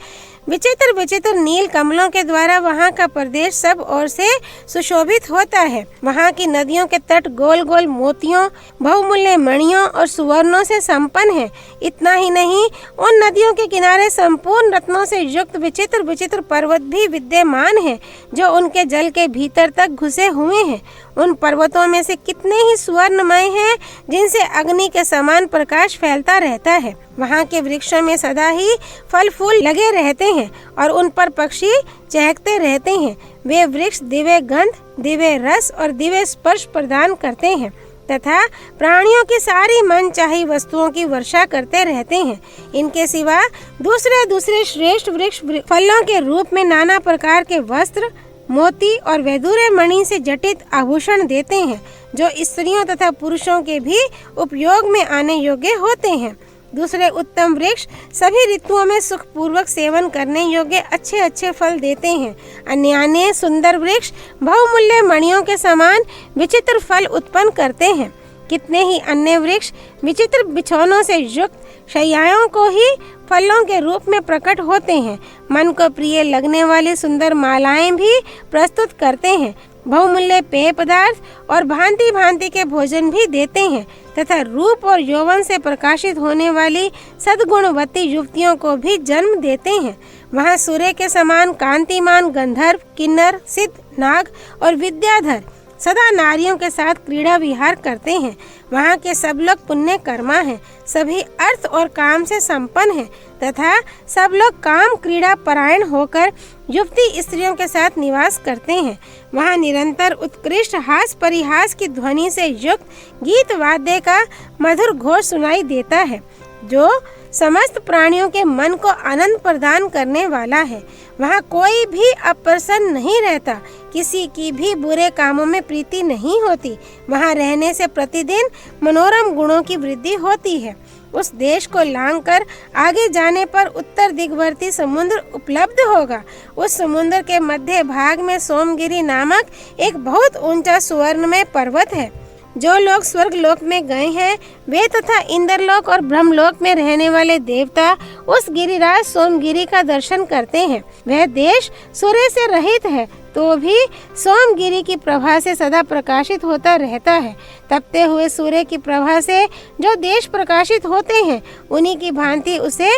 विचित्र विचित्र नील कमलों के द्वारा वहाँ का प्रदेश सब ओर से सुशोभित होता है। वहाँ की नदियों के तट गोल गोल मोतियों, बहुमूल्य मणियों और सुवर्णों से संपन्न है। इतना ही नहीं, उन नदियों के किनारे संपूर्ण रत्नों से युक्त विचित्र विचित्र पर्वत भी विद्यमान है, जो उनके जल के भीतर तक घुसे हुए हैं। उन पर्वतों में से कितने ही सुवर्णमय हैं, जिनसे अग्नि के समान प्रकाश फैलता रहता है। वहाँ के वृक्षों में सदा ही फल फूल लगे रहते हैं और उन पर पक्षी चहकते रहते हैं। वे वृक्ष दिव्य गंध, दिव्य रस और दिव्य स्पर्श प्रदान करते हैं तथा प्राणियों की सारी मनचाही वस्तुओं की वर्षा करते रहते हैं। इनके सिवा दूसरे श्रेष्ठ वृक्ष फलों के रूप में नाना प्रकार के वस्त्र, मोती और वैदूर्य मणि से जटित आभूषण देते हैं, जो स्त्रियों तथा पुरुषों के भी उपयोग में आने योग्य होते हैं। दूसरे उत्तम वृक्ष सभी ऋतुओं में सुखपूर्वक सेवन करने योग्य अच्छे अच्छे फल देते हैं। अन्य सुंदर वृक्ष बहुमूल्य मणियों के समान विचित्र फल उत्पन्न करते हैं। कितने ही अन्य वृक्ष विचित्र बिछौनों से युक्त शैयाओं को ही फलों के रूप में प्रकट होते हैं। मन को प्रिय लगने वाली सुंदर मालाएं भी प्रस्तुत करते हैं। बहुमूल्य पेय पदार्थ और भांति भांति के भोजन भी देते हैं तथा रूप और यौवन से प्रकाशित होने वाली सद्गुणवती युवतियों को भी जन्म देते हैं। वहाँ सूर्य के समान कांतिमान गंधर्व, किन्नर, सिद्ध, नाग और विद्याधर सदा नारियों के साथ क्रीड़ा विहार करते हैं। वहाँ के सब लोग पुण्य कर्मा हैं, सभी अर्थ और काम से संपन्न हैं तथा सब लोग काम क्रीड़ा परायण होकर युवती स्त्रियों के साथ निवास करते हैं। वहाँ निरंतर उत्कृष्ट हास परिहास की ध्वनि से युक्त गीत वाद्य का मधुर घोष सुनाई देता है, जो समस्त प्राणियों के मन को आनंद प्रदान करने वाला है। वहाँ कोई भी अप्रसन्न नहीं रहता, किसी की भी बुरे कामों में प्रीति नहीं होती। वहाँ रहने से प्रतिदिन मनोरम गुणों की वृद्धि होती है। उस देश को लांघकर आगे जाने पर उत्तर दिग्वर्ती समुद्र उपलब्ध होगा। उस समुद्र के मध्य भाग में सोमगिरी नामक एक बहुत ऊंचा सुवर्णमय पर्वत है। जो लोग स्वर्ग लोक में गए हैं वे तथा इंद्रलोक और ब्रह्मलोक में रहने वाले देवता उस गिरिराज सोमगिरी का दर्शन करते हैं। वह देश सूर्य से रहित है तो भी सोमगिरी की प्रभा से सदा प्रकाशित होता रहता है। तपते हुए सूर्य की प्रभा से जो देश प्रकाशित होते हैं उन्हीं की भांति उसे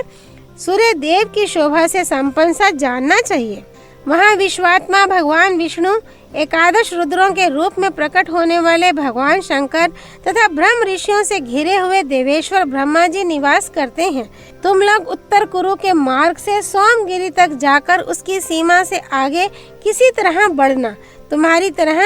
सूर्य देव की शोभा से संपन्न सा जानना चाहिए। वहाँ विश्वात्मा भगवान विष्णु, एकादश रुद्रों के रूप में प्रकट होने वाले भगवान शंकर तथा ब्रह्म ऋषियों से घिरे हुए देवेश्वर ब्रह्मा जी निवास करते हैं। तुम लोग उत्तर कुरु के मार्ग से सोमगिरी तक जाकर उसकी सीमा से आगे किसी तरह बढ़ना। तुम्हारी तरह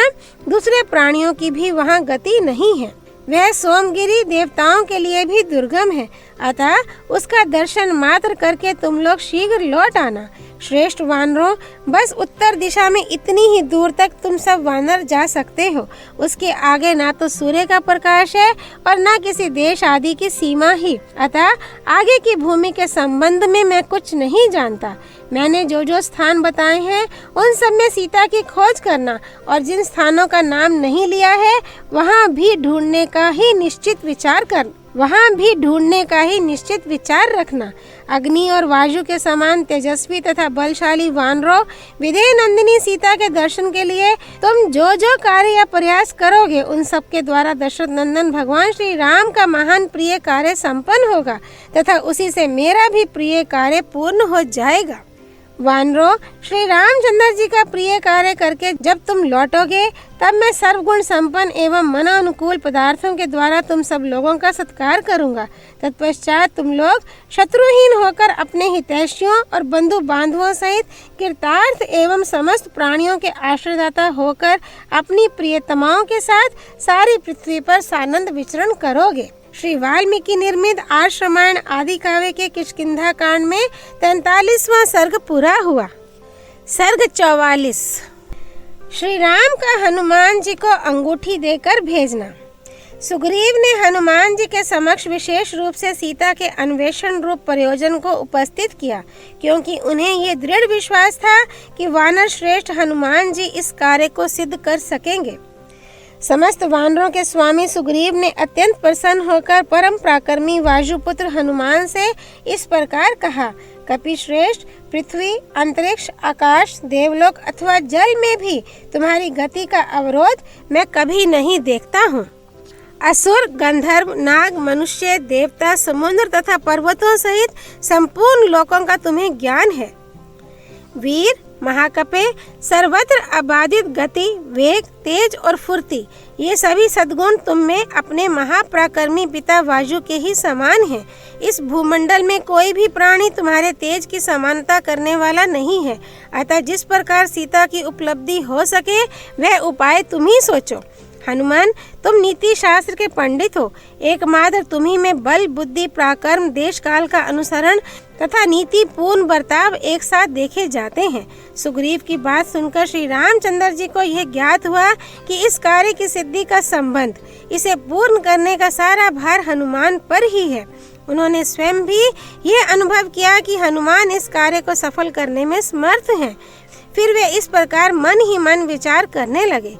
दूसरे प्राणियों की भी वहाँ गति नहीं है। वह सोमगिरी देवताओं के लिए भी दुर्गम है, अतः उसका दर्शन मात्र करके तुम लोग शीघ्र लौट आना। श्रेष्ठ वानरों, बस उत्तर दिशा में इतनी ही दूर तक तुम सब वानर जा सकते हो। उसके आगे ना तो सूर्य का प्रकाश है और ना किसी देश आदि की सीमा ही। अतः आगे की भूमि के संबंध में मैं कुछ नहीं जानता। मैंने जो जो स्थान बताए हैं उन सब में सीता की खोज करना और जिन स्थानों का नाम नहीं लिया है वहाँ भी ढूंढने का ही निश्चित विचार रखना। अग्नि और वायु के समान तेजस्वी तथा बलशाली वानरों, विदेह नंदिनी सीता के दर्शन के लिए तुम जो जो कार्य या प्रयास करोगे उन सब के द्वारा दशरथ नंदन भगवान श्री राम का महान प्रिय कार्य संपन्न होगा तथा उसी से मेरा भी प्रिय कार्य पूर्ण हो जाएगा। वानरों, श्री रामचंद्र जी का प्रिय कार्य करके जब तुम लौटोगे तब मैं सर्वगुण संपन्न एवं मनानुकूल पदार्थों के द्वारा तुम सब लोगों का सत्कार करूंगा। तत्पश्चात तुम लोग शत्रुहीन होकर अपने हितैषियों और बंधु बांधवों सहित कृतार्थ एवं समस्त प्राणियों के आश्रयदाता होकर अपनी प्रियतमाओं के साथ सारी पृथ्वी पर सानंद विचरण करोगे। श्री वाल्मीकि निर्मित आर्ष रामायण आदि काव्य के किष्किंधा कांड में 43वां सर्ग पूरा हुआ। सर्ग 44। श्री राम का हनुमान जी को अंगूठी देकर भेजना। सुग्रीव ने हनुमान जी के समक्ष विशेष रूप से सीता के अन्वेषण रूप प्रयोजन को उपस्थित किया, क्योंकि उन्हें ये दृढ़ विश्वास था कि वानर श्रेष्ठ हनुमान जी इस कार्य को सिद्ध कर सकेंगे। समस्त वानरों के स्वामी सुग्रीव ने अत्यंत प्रसन्न होकर परम पराक्रमी वायुपुत्र हनुमान से इस प्रकार कहा, कपि श्रेष्ठ, पृथ्वी, अंतरिक्ष, आकाश, देवलोक अथवा जल में भी तुम्हारी गति का अवरोध मैं कभी नहीं देखता हूँ। असुर, गंधर्व, नाग, मनुष्य, देवता, समुद्र तथा पर्वतों सहित संपूर्ण लोकों का तुम्हें ज्ञान है। वीर, महाकपे, सर्वत्र अबाधित गति, वेग, तेज और फुर्ती, ये सभी सद्गुण तुम में अपने महापराक्रमी पिता वायु के ही समान हैं। इस भूमंडल में कोई भी प्राणी तुम्हारे तेज की समानता करने वाला नहीं है। अतः जिस प्रकार सीता की उपलब्धि हो सके वह उपाय तुम ही सोचो। हनुमान, तुम नीति शास्त्र के पंडित हो। एकमात्र तुम्ही में बल, बुद्धि, पराक्रम, देश काल का अनुसरण तथा नीति पूर्ण बर्ताव एक साथ देखे जाते हैं। सुग्रीव की बात सुनकर श्री रामचंद्र जी को यह ज्ञात हुआ कि इस कार्य की सिद्धि का संबंध, इसे पूर्ण करने का सारा भार हनुमान पर ही है। उन्होंने स्वयं भी यह अनुभव किया कि हनुमान इस कार्य को सफल करने में समर्थ हैं। फिर वे इस प्रकार मन ही मन विचार करने लगे,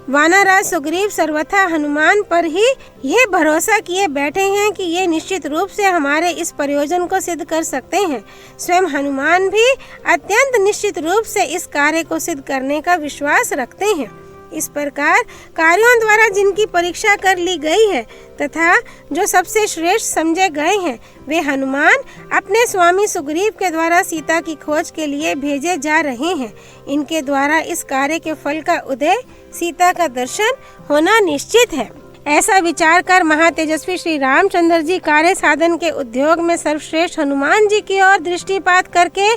वानरराज सुग्रीव सर्वथा हनुमान पर ही यह भरोसा किए बैठे हैं कि ये निश्चित रूप से हमारे इस प्रयोजन को सिद्ध कर सकते हैं। स्वयं हनुमान भी अत्यंत निश्चित रूप से इस कार्य को सिद्ध करने का विश्वास रखते हैं। इस प्रकार कार्यों द्वारा जिनकी परीक्षा कर ली गई है तथा जो सबसे श्रेष्ठ समझे गए हैं, वे हनुमान अपने स्वामी सुग्रीव के द्वारा सीता की खोज के लिए भेजे जा रहे हैं। इनके द्वारा इस कार्य के फल का उदय, सीता का दर्शन होना निश्चित है। ऐसा विचार कर महातेजस्वी श्री रामचंद्र जी कार्य साधन के उद्योग में सर्वश्रेष्ठ हनुमान जी की ओर दृष्टिपात करके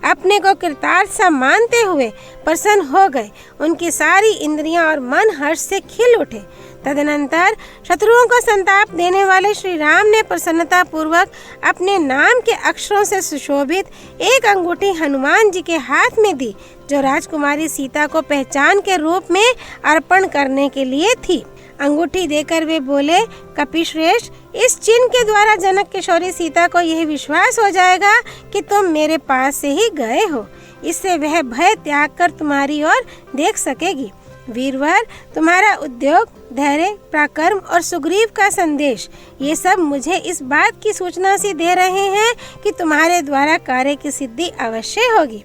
अपने को कृतार्थ सा मानते हुए प्रसन्न हो गए। उनकी सारी इंद्रियां और मन हर्ष से खिल उठे। तदनंतर शत्रुओं को संताप देने वाले श्री राम ने प्रसन्नता पूर्वक अपने नाम के अक्षरों से सुशोभित एक अंगूठी हनुमान जी के हाथ में दी, जो राजकुमारी सीता को पहचान के रूप में अर्पण करने के लिए थी। अंगूठी देकर वे बोले, कपिश्रेष्ठ, इस चिन्ह के द्वारा जनक किशोरी सीता को यह विश्वास हो जाएगा कि तुम मेरे पास से ही गए हो। इससे वह भय त्याग कर तुम्हारी ओर देख सकेगी। वीरवर, तुम्हारा उद्योग, धैर्य, पराक्रम और सुग्रीव का संदेश, ये सब मुझे इस बात की सूचना सी दे रहे हैं कि तुम्हारे द्वारा कार्य की सिद्धि अवश्य होगी।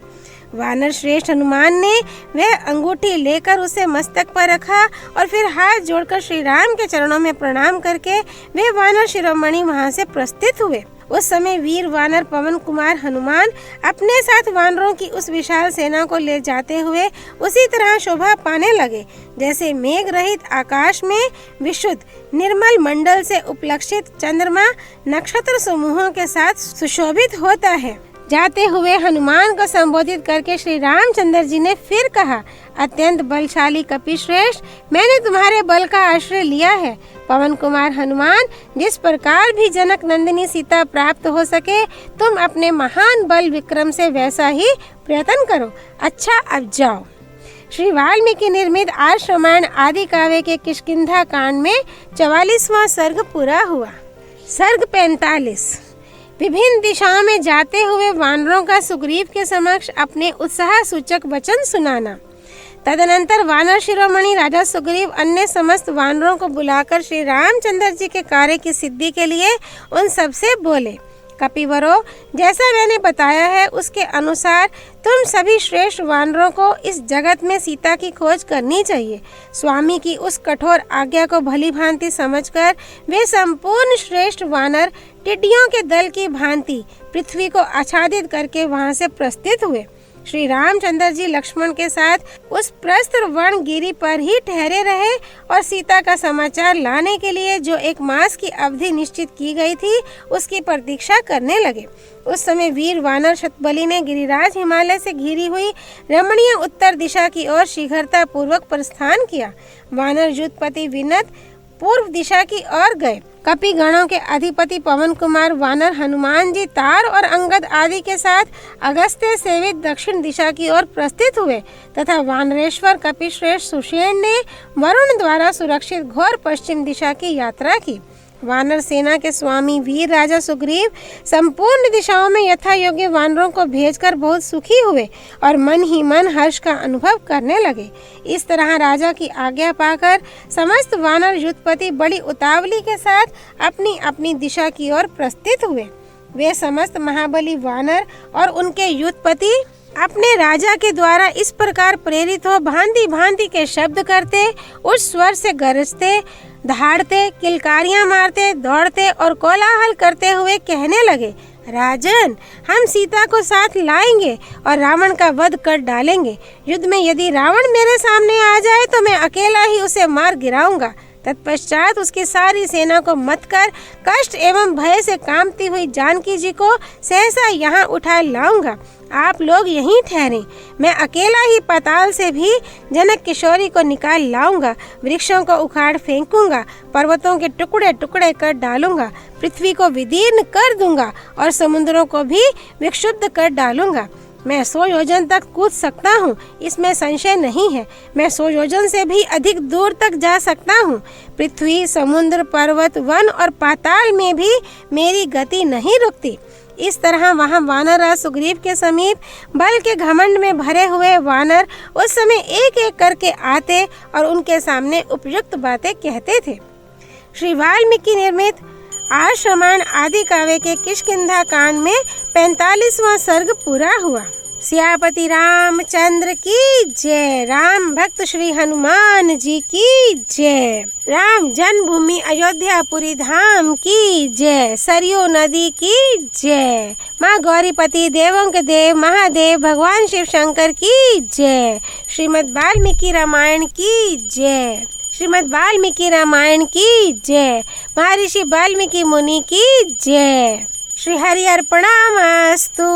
वानर श्रेष्ठ हनुमान ने वह अंगूठी लेकर उसे मस्तक पर रखा और फिर हाथ जोड़कर श्री राम के चरणों में प्रणाम करके वे वानर शिरोमणि वहां से प्रस्थित हुए। उस समय वीर वानर पवन कुमार हनुमान अपने साथ वानरों की उस विशाल सेना को ले जाते हुए उसी तरह शोभा पाने लगे जैसे मेघ रहित आकाश में विशुद्ध निर्मल मंडल से उपलक्षित चंद्रमा नक्षत्र समूहों के साथ सुशोभित होता है। जाते हुए हनुमान को संबोधित करके श्री रामचंद्र जी ने फिर कहा, अत्यंत बलशाली कपिश्रेष्ठ, मैंने तुम्हारे बल का आश्रय लिया है। पवन कुमार हनुमान, जिस प्रकार भी जनक नंदिनी सीता प्राप्त हो सके, तुम अपने महान बल विक्रम से वैसा ही प्रयत्न करो। अच्छा, अब जाओ। श्री वाल्मीकि निर्मित आर्ष रामायण आदि काव्य के किष्किंधा कांड में 44वां सर्ग पूरा हुआ। सर्ग 45। विभिन्न दिशाओं में जाते हुए वानरों का सुग्रीव के समक्ष अपने उत्साह सूचक वचन सुनाना। तदनंतर वानर शिरोमणि राजा सुग्रीव अन्य समस्त वानरों को बुलाकर श्री रामचंद्र जी के कार्य की सिद्धि के लिए उन सबसे बोले, कपिवरों, जैसा मैंने बताया है उसके अनुसार तुम सभी श्रेष्ठ वानरों को इस जगत में सीता की खोज करनी चाहिए। स्वामी की उस कठोर आज्ञा को भली भांति समझकर वे संपूर्ण श्रेष्ठ वानर टिड्डियों के दल की भांति पृथ्वी को आच्छादित करके वहां से प्रस्थित हुए। श्री रामचंद्र जी लक्ष्मण के साथ उस प्रस्त्र वन गिरी पर ही ठहरे रहे और सीता का समाचार लाने के लिए जो 1 मास की अवधि निश्चित की गई थी उसकी प्रतीक्षा करने लगे। उस समय वीर वानर शतबली ने गिरिराज हिमालय से घिरी हुई रमणीय उत्तर दिशा की ओर शीघ्रता पूर्वक प्रस्थान किया। वानर युद्धपति विनत पूर्व दिशा की ओर गए। कपि गणों के अधिपति पवन कुमार वानर हनुमान जी तार और अंगद आदि के साथ अगस्त्य सेवित दक्षिण दिशा की ओर प्रस्थित हुए तथा वानरेश्वर कपिश्रेष्ठ सुषेण ने वरुण द्वारा सुरक्षित घोर पश्चिम दिशा की यात्रा की। वानर सेना के स्वामी वीर राजा सुग्रीव संपूर्ण दिशाओं में यथा योग्य वानरों को भेजकर बहुत सुखी हुए और मन ही मन हर्ष का अनुभव करने लगे। इस तरह राजा की आज्ञा पाकर समस्त वानर युद्धपति बड़ी उतावली के साथ अपनी अपनी दिशा की ओर प्रस्थित हुए। वे समस्त महाबली वानर और उनके युद्धपति अपने राजा के द्वारा इस प्रकार प्रेरित हो भांति भांति के शब्द करते, उच्च स्वर से गरजते, दहाड़ते, किलकारियां मारते, दौड़ते और कोलाहल करते हुए कहने लगे, राजन, हम सीता को साथ लाएंगे और रावण का वध कर डालेंगे। युद्ध में यदि रावण मेरे सामने आ जाए तो मैं अकेला ही उसे मार गिराऊंगा। तत्पश्चात उसकी सारी सेना को मत कर कष्ट एवं भय से कांपती हुई जानकी जी को सहसा यहाँ उठा लाऊंगा। आप लोग यहीं ठहरें, मैं अकेला ही पाताल से भी जनक किशोरी को निकाल लाऊंगा। वृक्षों को उखाड़ फेंकूंगा, पर्वतों के टुकड़े टुकड़े कर डालूंगा, पृथ्वी को विदीर्ण कर दूंगा और समुद्रों को भी विक्षुब्ध कर डालूंगा। मैं 100 योजन तक कूद सकता हूँ, इसमें संशय नहीं है। मैं 100 योजन से भी अधिक दूर तक जा सकता हूँ। पृथ्वी, समुद्र, पर्वत, वन और पाताल में भी मेरी गति नहीं रुकती। इस तरह वहाँ वानरराज सुग्रीव के समीप बल के घमंड में भरे हुए वानर उस समय एक एक करके आते और उनके सामने उपयुक्त बातें कहते थे। श्री वाल्मीकि निर्मित आर्ष रामायण आदि काव्य के किष्किंधा कांड में 45वां सर्ग पूरा हुआ। सियापति रामचंद्र की जय। राम भक्त श्री हनुमान जी की जय। राम जन्मभूमि अयोध्यापुरी धाम की जय। सरयू नदी की जय। माँ गौरीपति देवों के देव महादेव भगवान शिव शंकर की जय। श्रीमद् वाल्मीकि रामायण की जय। श्रीमद् वाल्मीकि रामायण की जय। महर्षि वाल्मीकि मुनि की जय। श्री हरि अर्पणमस्तु।